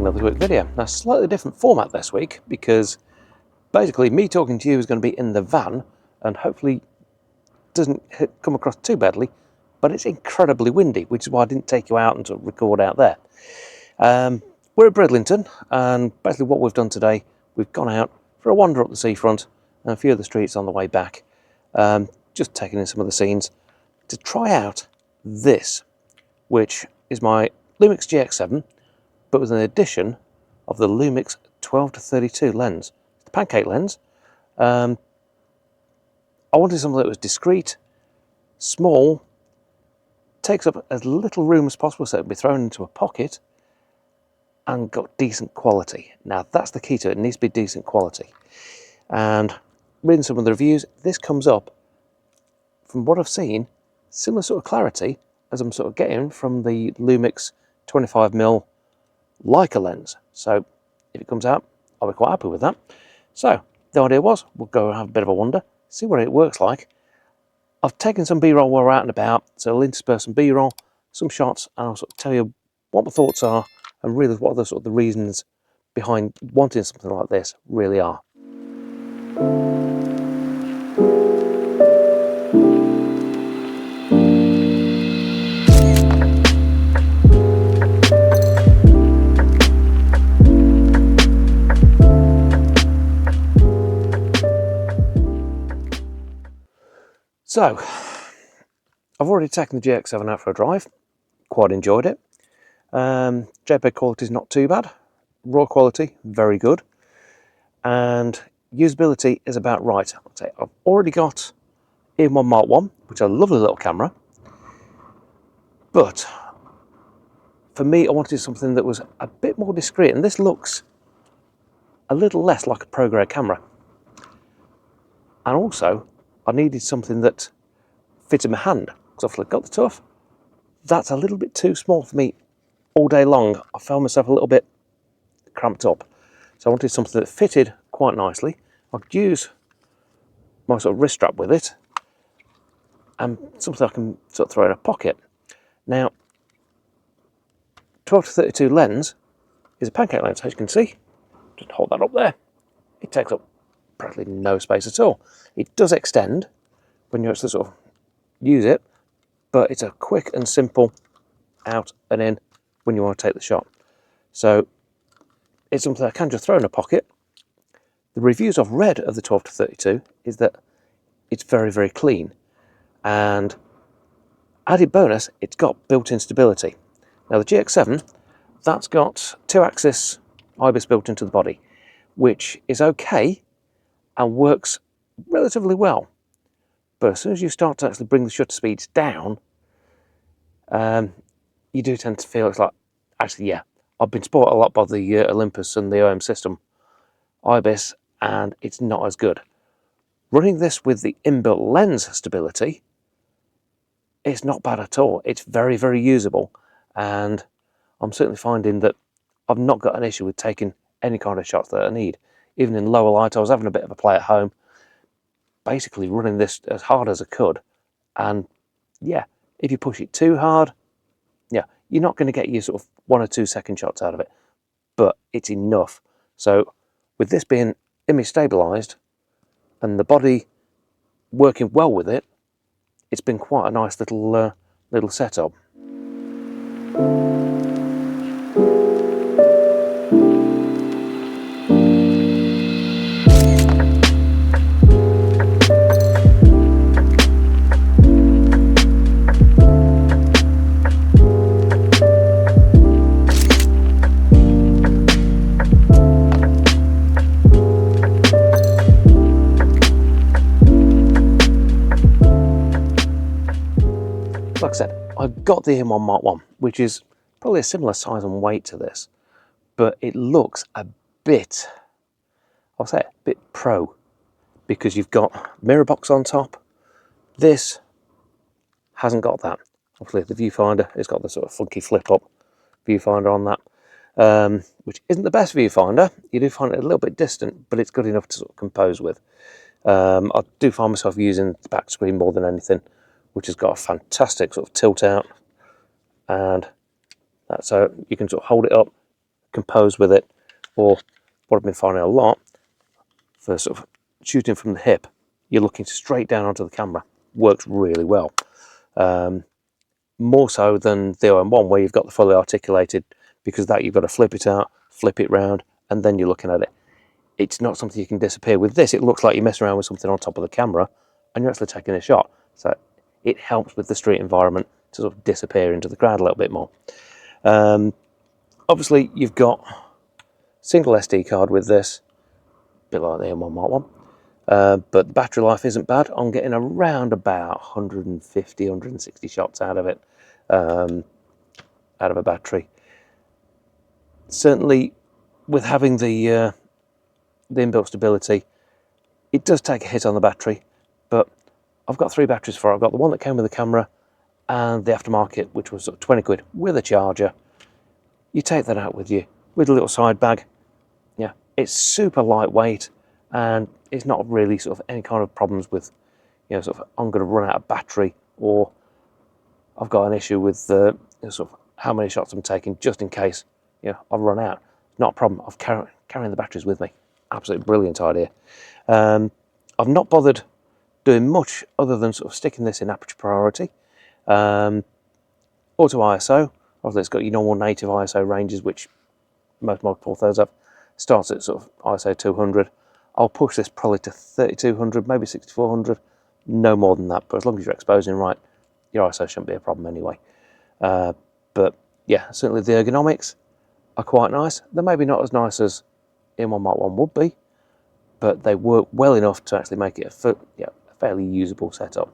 another quick video. Now, slightly different format this week because basically me talking to you is going to be in the van and hopefully doesn't come across too badly, but it's incredibly windy, which is why I didn't take you out and sort of record out there. We're at Bridlington, and basically what we've done today, we've gone out for a wander up the seafront and a few of the streets on the way back, just taking in some of the scenes to try out this, which is my Lumix GX-7, but with an addition of the Lumix 12-32 lens, the pancake lens. I wanted something that was discreet, small, takes up as little room as possible so it can be thrown into a pocket, and got decent quality. Now that's the key to it. It needs to be decent quality. And reading some of the reviews, this comes up, from what I've seen, similar sort of clarity as I'm sort of getting from the Lumix 25mm Leica lens. So if it comes out, I'll be quite happy with that. So the idea was, we'll go and have a bit of a wander, see what it works like. I've taken some B-roll while we're out and about, so I'll intersperse some B-roll, some shots, and I'll sort of tell you what my thoughts are and really what the sort of the reasons behind wanting something like this really are. So, I've already taken the GX-7 out for a drive, quite enjoyed it. JPEG quality is not too bad, raw quality, very good, and usability is about right. I've already got EM1 Mark 1, which is a lovely little camera, but for me I wanted something that was a bit more discreet, and this looks a little less like a pro-grade camera. And also, I needed something that fits in my hand, because I've got the Tough. That's a little bit too small for me all day long. I found myself a little bit cramped up. So I wanted something that fitted quite nicely. I could use my sort of wrist strap with it, and something I can sort of throw in a pocket. Now, 12-32 lens is a pancake lens, as you can see. Just hold that up there. It takes up practically no space at all. It does extend when you actually sort of use it, but it's a quick and simple out and in when you want to take the shot. So it's something I can just throw in a pocket. The reviews I've read of the 12-32 is that it's very, very clean, and added bonus, it's got built-in stability. Now the GX-7, that's got 2-axis IBIS built into the body, which is okay and works relatively well. But as soon as you start to actually bring the shutter speeds down, you do tend to feel it's like, actually, yeah, I've been spoiled a lot by the Olympus and the omsystem IBIS, and it's not as good. Running this with the inbuilt lens stability, it's not bad at all. It's very, very usable, and I'm certainly finding that I've not got an issue with taking any kind of shots that I need. Even in lower light, I was having a bit of a play at home, basically running this as hard as I could, and yeah, if you push it too hard, yeah, you're not going to get your sort of 1 or 2 second shots out of it, but it's enough. So with this being image stabilized and the body working well with it, it's been quite a nice little little setup. Like I said, I've got the EM1 Mark 1, which is probably a similar size and weight to this, but it looks a bit, I'll say, a bit pro, because you've got mirror box on top. This hasn't got that. Obviously, the viewfinder, it's got the sort of funky flip-up viewfinder on that, which isn't the best viewfinder. You do find it a little bit distant, but it's good enough to sort of compose with. I do find myself using the back screen more than anything, which has got a fantastic sort of tilt out, and that's so you can sort of hold it up, compose with it, or what I've been finding a lot for sort of shooting from the hip, you're looking straight down onto the camera. Works really well. More so than the OM1 where you've got the fully articulated, because that you've got to flip it out, flip it round, and then you're looking at it. It's not something you can disappear. With this, it looks like you're messing around with something on top of the camera and you're actually taking a shot. So it helps with the street environment to sort of disappear into the crowd a little bit more. Obviously, you've got single SD card with this, a bit like the M1 Mark 1. But the battery life isn't bad. I'm getting around about 150, 160 shots out of it, out of a battery. Certainly, with having the inbuilt stability, it does take a hit on the battery, but I've got 3 batteries for it. I've got the one that came with the camera and the aftermarket, which was sort of 20 quid with a charger. You take that out with you with a little side bag. Yeah, it's super lightweight, and it's not really sort of any kind of problems with, you know, sort of I'm going to run out of battery, or I've got an issue with sort of how many shots I'm taking just in case, you know, I've run out. Not a problem. I've carrying the batteries with me. Absolutely brilliant idea. I've not bothered doing much other than sort of sticking this in aperture priority. Auto ISO, obviously it's got your normal native ISO ranges, which most Mark 4/3s have. Starts at sort of ISO 200. I'll push this probably to 3200, maybe 6400, no more than that. But as long as you're exposing right, your ISO shouldn't be a problem anyway. But yeah, certainly the ergonomics are quite nice. They're maybe not as nice as M1 Mark 1 would be, but they work well enough to actually make it a fairly usable setup.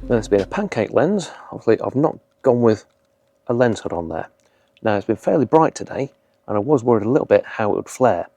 Then it's been a pancake lens. Obviously I've not gone with a lens hood on there. Now it's been fairly bright today, and I was worried a little bit how it would flare.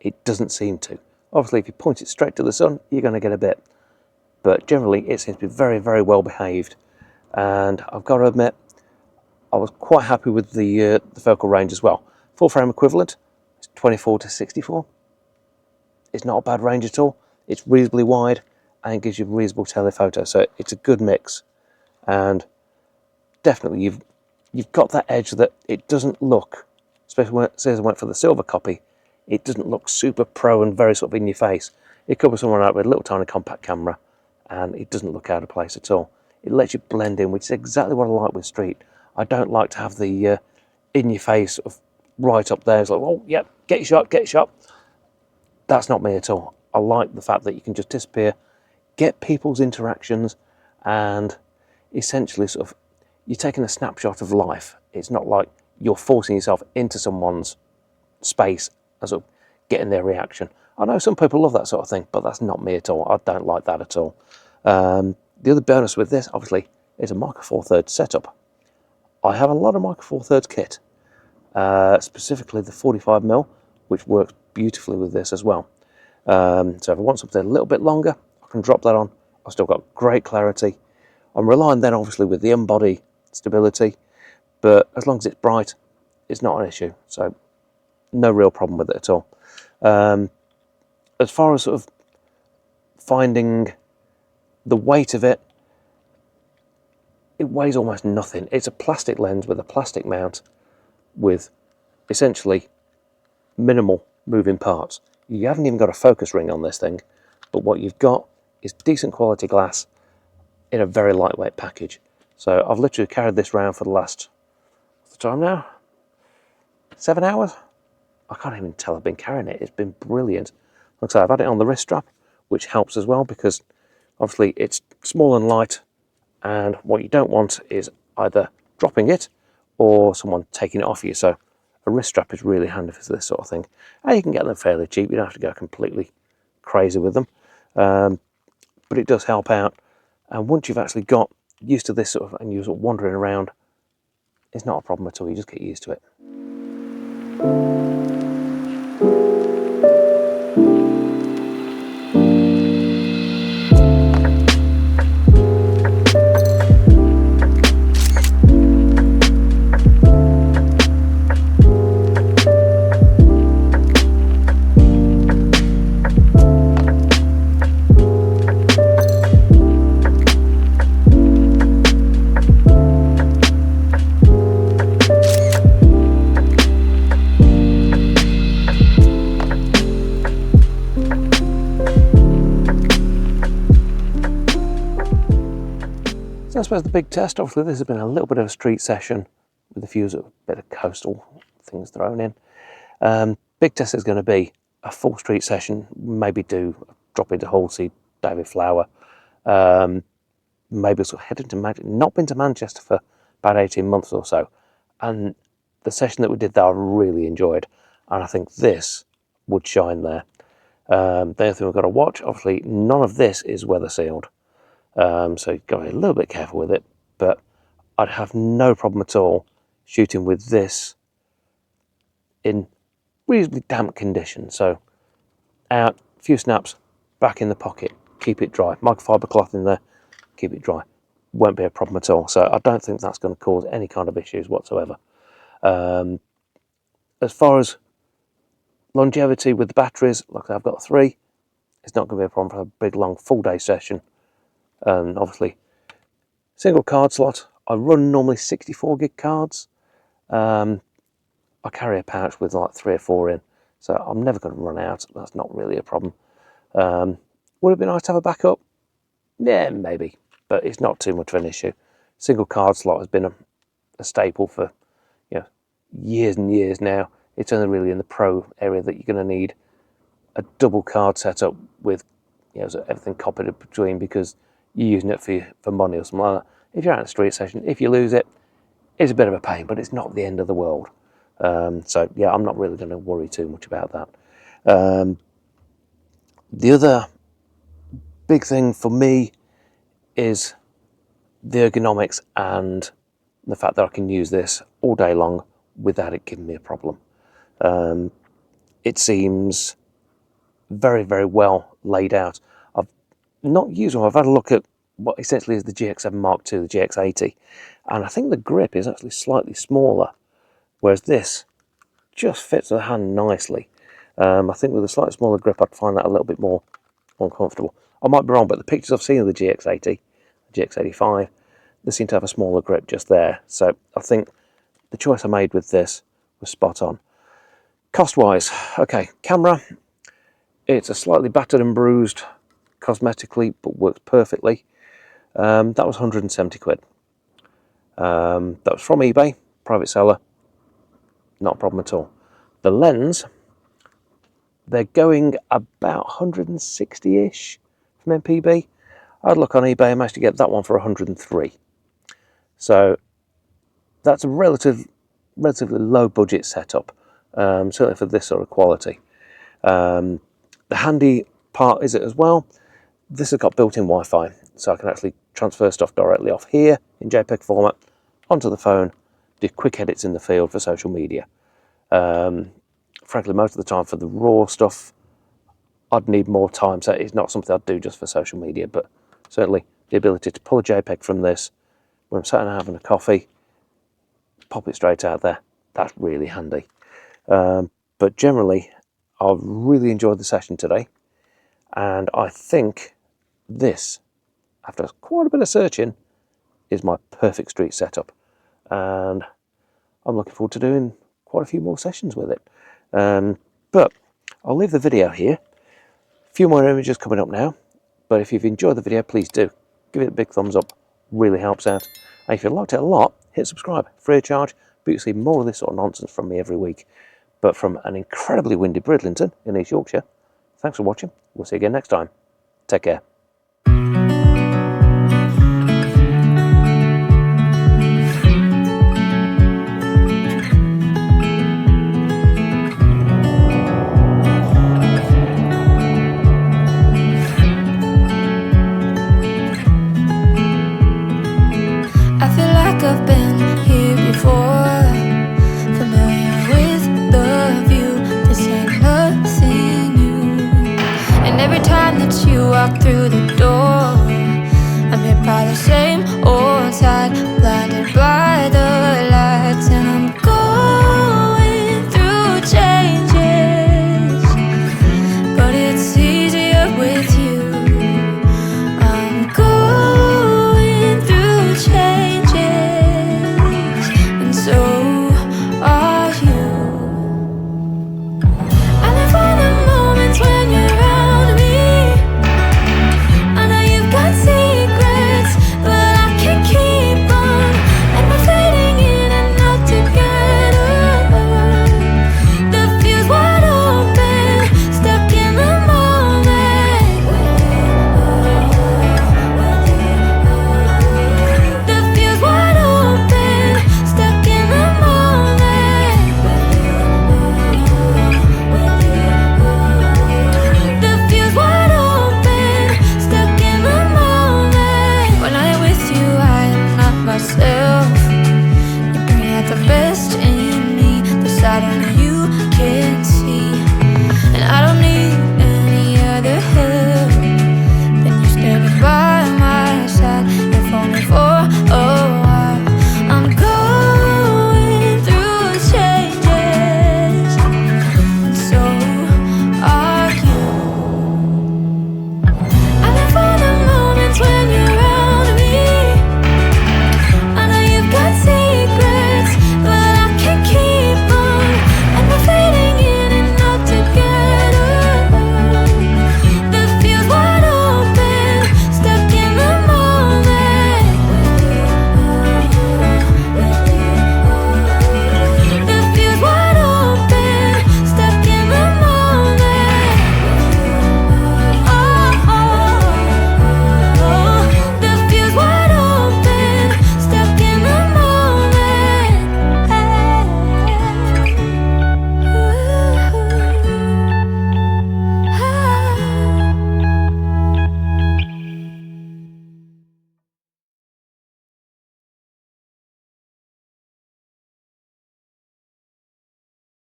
It doesn't seem to. Obviously if you point it straight to the sun, you're going to get a bit. But generally it seems to be very, very well behaved. And I've got to admit, I was quite happy with the focal range as well. Full frame equivalent is 24 to 64. It's not a bad range at all. It's reasonably wide and it gives you reasonable telephoto, so it's a good mix. And definitely you've got that edge that it doesn't look, especially when it says I went for the silver copy, it doesn't look super pro and very sort of in your face. It could be someone out with a little tiny compact camera and it doesn't look out of place at all. It lets you blend in, which is exactly what I like with street. I don't like to have the in your face sort of right up there. It's like, oh yep, get your shot, get your shot. That's not me at all. I like the fact that you can just disappear, get people's interactions, and essentially sort of you're taking a snapshot of life. It's not like you're forcing yourself into someone's space and sort of getting their reaction. I know some people love that sort of thing, but that's not me at all. I don't like that at all. The other bonus with this, obviously, is a Micro Four Thirds setup. I have a lot of Micro Four Thirds kit, specifically the 45mm, which works beautifully with this as well. So if I want something a little bit longer, I can drop that on. I've still got great clarity. I'm relying then obviously with the unbody stability, but as long as it's bright, it's not an issue. So no real problem with it at all. As far as sort of finding the weight of it, it weighs almost nothing. It's a plastic lens with a plastic mount with essentially minimal moving parts. You haven't even got a focus ring on this thing, but what you've got is decent quality glass in a very lightweight package. So I've literally carried this around for the last, what's the time now? 7 hours? I can't even tell I've been carrying it. It's been brilliant. Like I say, I've had it on the wrist strap, which helps as well because obviously it's small and light, and what you don't want is either dropping it or someone taking it off you. So a wrist strap is really handy for this sort of thing. And you can get them fairly cheap. You don't have to go completely crazy with them. But it does help out. And once you've actually got used to this sort of, and you're sort of wandering around, it's not a problem at all. You just get used to it. So I suppose the big test, obviously this has been a little bit of a street session with a few sort of bit of coastal things thrown in. Big test is going to be a full street session, maybe do a drop into Halsey, David Flower, maybe sort of head into Manchester. Not been to Manchester for about 18 months or so, and the session that we did there I really enjoyed, and I think this would shine there. The other thing we've got to watch, obviously none of this is weather sealed. So you've got to be a little bit careful with it, but I'd have no problem at all shooting with this in reasonably damp conditions. So out, a few snaps, back in the pocket, keep it dry. Microfiber cloth in there, keep it dry. Won't be a problem at all. So I don't think that's going to cause any kind of issues whatsoever. As far as longevity with the batteries, like I said, I've got 3. It's not going to be a problem for a big long full day session. Obviously single card slot. I run normally 64 gig cards. I carry a pouch with like 3 or 4 in, so I'm never going to run out. That's not really a problem. Would it be nice to have a backup? Yeah, maybe, but it's not too much of an issue. Single card slot has been a staple for years and years now. It's only really in the pro area that you're going to need a double card setup with so everything copied in between, because you're using it for money or something like that. If you're out in a street session, if you lose it, it's a bit of a pain, but it's not the end of the world. So yeah, I'm not really going to worry too much about that. The other big thing for me is the ergonomics and the fact that I can use this all day long without it giving me a problem. It seems very, very well laid out. I've not used one. I've had a look at what essentially is the GX-7 Mark II, the GX80, and I think the grip is actually slightly smaller, whereas this just fits the hand nicely. I think with a slightly smaller grip I'd find that a little bit more uncomfortable. I might be wrong, but the pictures I've seen of the GX80, the GX85, they seem to have a smaller grip just there. So I think the choice I made with this was spot on. Cost-wise, okay, camera, it's a slightly battered and bruised cosmetically, but works perfectly. That was 170 quid. That was from eBay, private seller, not a problem at all. The lens, they're going about 160-ish from MPB. I'd look on eBay and managed to get that one for 103. So that's a relatively low budget setup, certainly for this sort of quality. The handy part is it as well, this has got built-in Wi-Fi, so I can actually transfer stuff directly off here in JPEG format onto the phone, do quick edits in the field for social media. Frankly, most of the time for the raw stuff, I'd need more time, so it's not something I'd do just for social media, but certainly the ability to pull a JPEG from this when I'm sat and having a coffee, pop it straight out there, that's really handy. But generally, I've really enjoyed the session today, and I think this, after quite a bit of searching, is my perfect street setup, and I'm looking forward to doing quite a few more sessions with it. But I'll leave the video here. A few more images coming up now, but if you've enjoyed the video, please do give it a big thumbs up, really helps out. And if you liked it a lot, hit subscribe, free of charge, but you'll see more of this sort of nonsense from me every week. But from an incredibly windy Bridlington in East Yorkshire, thanks for watching. We'll see you again next time. Take care. Every time that you walk through the door, I'm hit by the same old sad